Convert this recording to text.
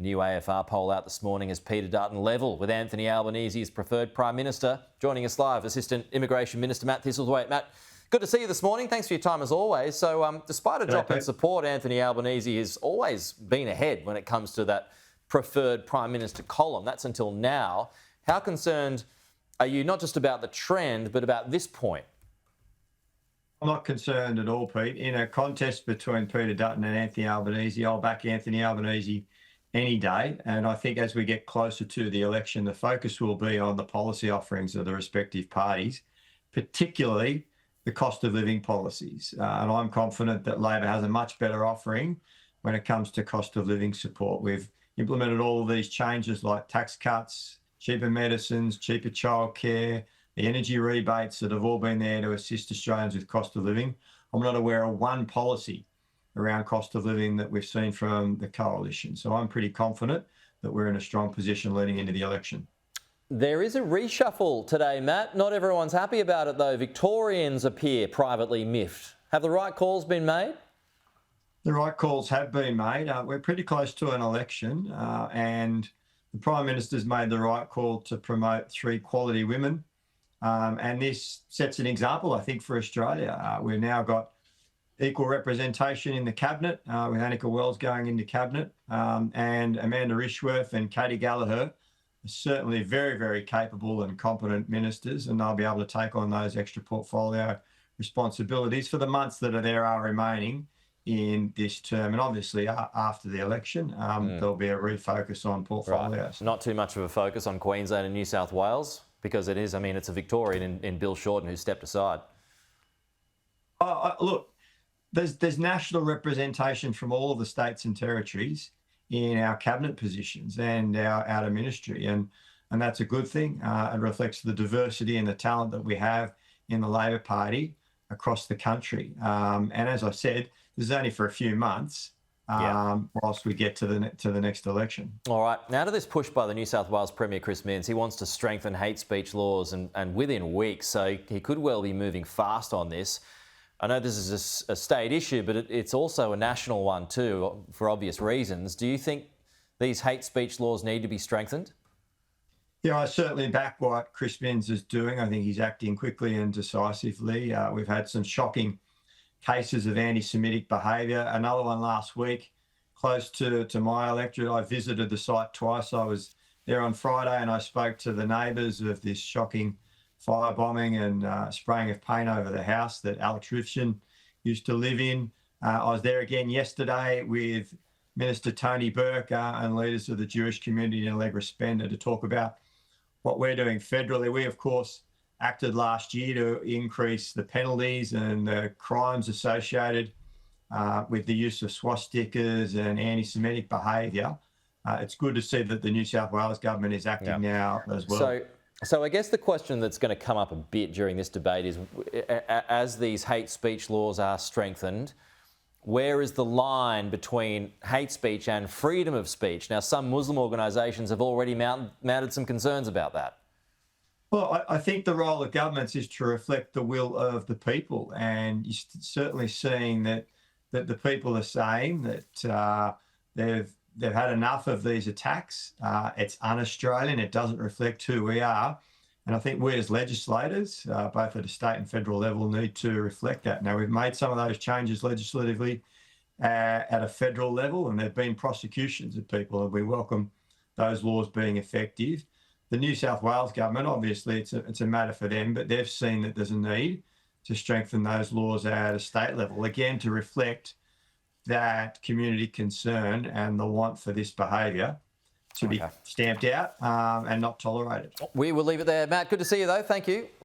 A new AFR poll out this morning has Peter Dutton level with Anthony Albanese as preferred Prime Minister. Joining us live, Assistant Immigration Minister Matt Thistlethwaite. Matt, good to see you this morning. Thanks for your time as always. So despite a drop in support, Anthony Albanese has always been ahead when it comes to that preferred Prime Minister column. That's until now. How concerned are you not just about the trend, but about this point? I'm not concerned at all, Pete. In a contest between Peter Dutton and Anthony Albanese, I'll back Anthony Albanese any day. And I think as we get closer to the election, the focus will be on the policy offerings of the respective parties, particularly the cost of living policies. And I'm confident that Labor has a much better offering when it comes to cost of living support. We've implemented all of these changes like tax cuts, cheaper medicines, cheaper childcare, the energy rebates that have all been there to assist Australians with cost of living. I'm not aware of one policy around cost of living that we've seen from the coalition. So I'm pretty confident that we're in a strong position leading into the election. There is a reshuffle today, Matt. Not everyone's happy about it, though. Victorians appear privately miffed. Have the right calls been made? The right calls have been made. We're pretty close to an election and the Prime Minister's made the right call to promote 3 quality women. And this sets an example, I think, for Australia. We've now got equal representation in the Cabinet, with Annika Wells going into Cabinet, and Amanda Rishworth and Katie Gallagher are certainly very, very capable and competent ministers, and they'll be able to take on those extra portfolio responsibilities for the months that are remaining in this term. And obviously, after the election, there'll be a refocus on portfolios. Right. Not too much of a focus on Queensland and New South Wales, because it is, I mean, it's a Victorian in Bill Shorten who stepped aside. Look, there's national representation from all of the states and territories in our cabinet positions and our out of ministry, and that's a good thing. It reflects the diversity and the talent that we have in the Labor Party across the country. And as I said, this is only for a few months whilst we get to the next election. All right, now to this push by the New South Wales Premier Chris Minns. He wants to strengthen hate speech laws and within weeks, so he could well be moving fast on this. I know this is a state issue, but it's also a national one too, for obvious reasons. Do you think these hate speech laws need to be strengthened? Yeah, I certainly back what Chris Minns is doing. I think he's acting quickly and decisively. We've had some shocking cases of anti-Semitic behaviour. Another one last week, close to my electorate. I visited the site twice. I was there on Friday and I spoke to the neighbours of this shocking firebombing and spraying of paint over the house that Alex Rifshin used to live in. I was there again yesterday with Minister Tony Burke and leaders of the Jewish community in Allegra Spender to talk about what we're doing federally. We, of course, acted last year to increase the penalties and the crimes associated with the use of swastikas and anti-Semitic behaviour. It's good to see that the New South Wales government is acting now as well. So I guess the question that's going to come up a bit during this debate is, as these hate speech laws are strengthened, where is the line between hate speech and freedom of speech? Now, some Muslim organisations have already mounted some concerns about that. Well, I think the role of governments is to reflect the will of the people, and you're certainly seeing that the people are saying that they've had enough of these attacks. It's un-Australian. It doesn't reflect who we are. And I think we as legislators, both at a state and federal level, need to reflect that. Now, we've made some of those changes legislatively at a federal level, and there have been prosecutions of people, and we welcome those laws being effective. The New South Wales government, obviously, it's a matter for them, but they've seen that there's a need to strengthen those laws at a state level, again, to reflect that community concern and the want for this behaviour to be stamped out and not tolerated. We will leave it there. Matt, good to see you though. Thank you.